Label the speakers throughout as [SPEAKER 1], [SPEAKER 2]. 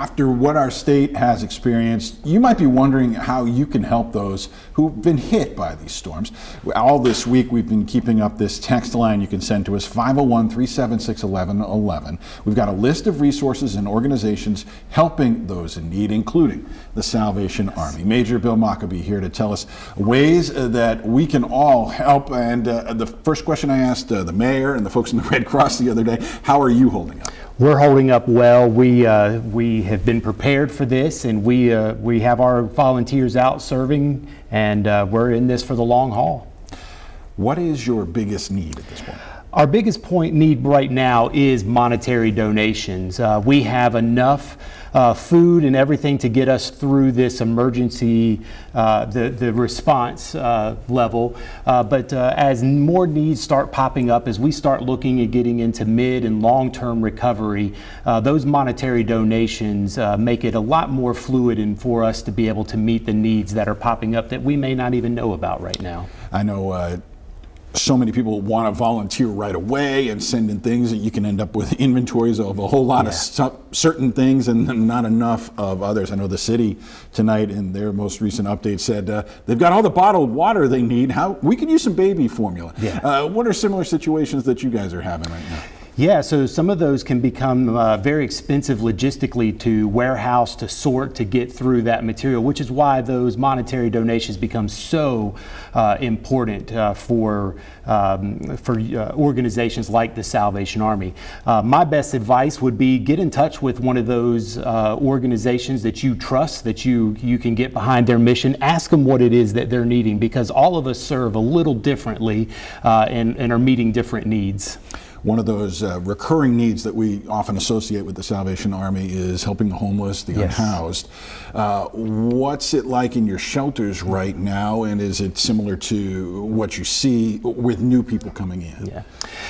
[SPEAKER 1] After what our state has experienced, you might be wondering how you can help those who've been hit by these storms. All this week, we've been keeping up this text line you can send to us, 501-376-1111. We've got a list of resources and organizations helping those in need, including the Salvation Army. Major Bill Maccabee here to tell us ways that we can all help. And the first question I asked the mayor and the folks in the Red Cross the other day, how are you holding up?
[SPEAKER 2] We're holding up well. We have been prepared for this, and we have our volunteers out serving, and we're in this for the long haul.
[SPEAKER 1] What is your biggest need at this point?
[SPEAKER 2] Our biggest need right now is monetary donations. We have enough food and everything to get us through this emergency, the response level. But as more needs start popping up, as we start looking at getting into mid and long-term recovery, those monetary donations make it a lot more fluid and for us to be able to meet the needs that are popping up that we may not even know about right now.
[SPEAKER 1] I know so many people want to volunteer right away and send in things that you can end up with inventories of a whole lot of certain things and not enough of others. I know the city tonight in their most recent update said they've got all the bottled water they need. We could use some baby formula.
[SPEAKER 2] Yeah.
[SPEAKER 1] What are similar situations that you guys are having right now?
[SPEAKER 2] Yeah, so some of those can become very expensive logistically to warehouse, to sort, to get through that material, which is why those monetary donations become so important for organizations like the Salvation Army. My best advice would be get in touch with one of those organizations that you trust, that you can get behind their mission. Ask them what it is that they're needing, because all of us serve a little differently and are meeting different needs.
[SPEAKER 1] One of those recurring needs that we often associate with the Salvation Army is helping the homeless, the unhoused. What's it like in your shelters right now, and is it similar to what you see with new people coming in?
[SPEAKER 2] Yeah.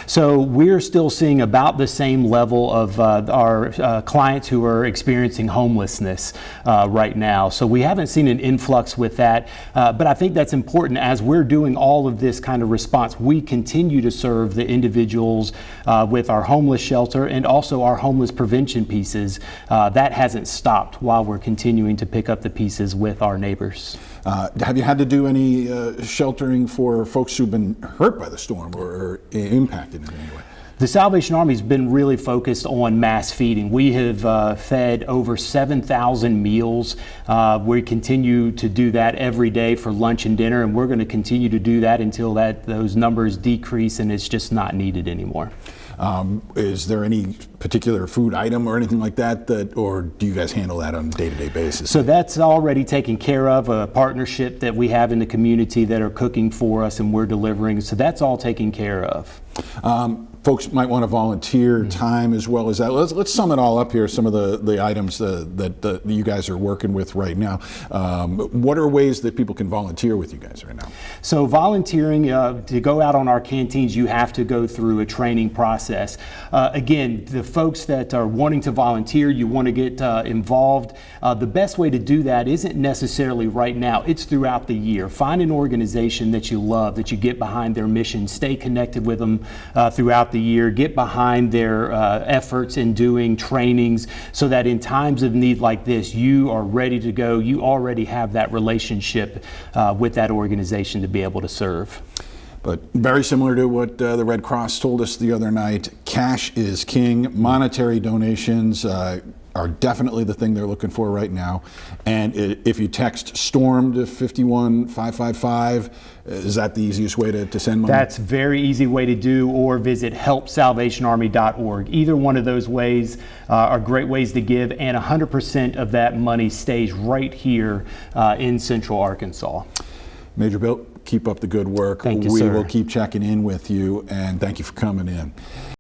[SPEAKER 2] So we're still seeing about the same level of our clients who are experiencing homelessness right now. So we haven't seen an influx with that, but I think that's important. As we're doing all of this kind of response, we continue to serve the individuals with our homeless shelter and also our homeless prevention pieces. That hasn't stopped while we're continuing to pick up the pieces with our neighbors.
[SPEAKER 1] Have you had to do any sheltering for folks who've been hurt by the storm or impacted in any way?
[SPEAKER 2] The Salvation Army has been really focused on mass feeding. We have fed over 7,000 meals. We continue to do that every day for lunch and dinner, and we're going to continue to do that until those numbers decrease and it's just not needed anymore.
[SPEAKER 1] Is there any particular food item or anything like that, or do you guys handle that on a day-to-day basis?
[SPEAKER 2] So that's already taken care of, a partnership that we have in the community that are cooking for us and we're delivering. So that's all taken care of.
[SPEAKER 1] Folks might want to volunteer time as well as that. Let's sum it all up here, some of the items that you guys are working with right now. What are ways that people can volunteer with you guys right now?
[SPEAKER 2] So volunteering, to go out on our canteens, you have to go through a training process. Again, the folks that are wanting to volunteer, you want to get involved. The best way to do that isn't necessarily right now, it's throughout the year. Find an organization that you love, that you get behind their mission, stay connected with them throughout the year, get behind their efforts in doing trainings so that in times of need like this, you are ready to go. You already have that relationship with that organization to be able to serve.
[SPEAKER 1] But very similar to what the Red Cross told us the other night, cash is king. Monetary donations are definitely the thing they're looking for right now. And if you text STORM to 51555, is that the easiest way to send money?
[SPEAKER 2] That's a very easy way to do, or visit helpsalvationarmy.org. Either one of those ways are great ways to give, and 100% of that money stays right here in Central Arkansas.
[SPEAKER 1] Major Bill, keep up the good work.
[SPEAKER 2] Thank you,
[SPEAKER 1] We
[SPEAKER 2] sir.
[SPEAKER 1] will keep checking in with you, and thank you for coming in.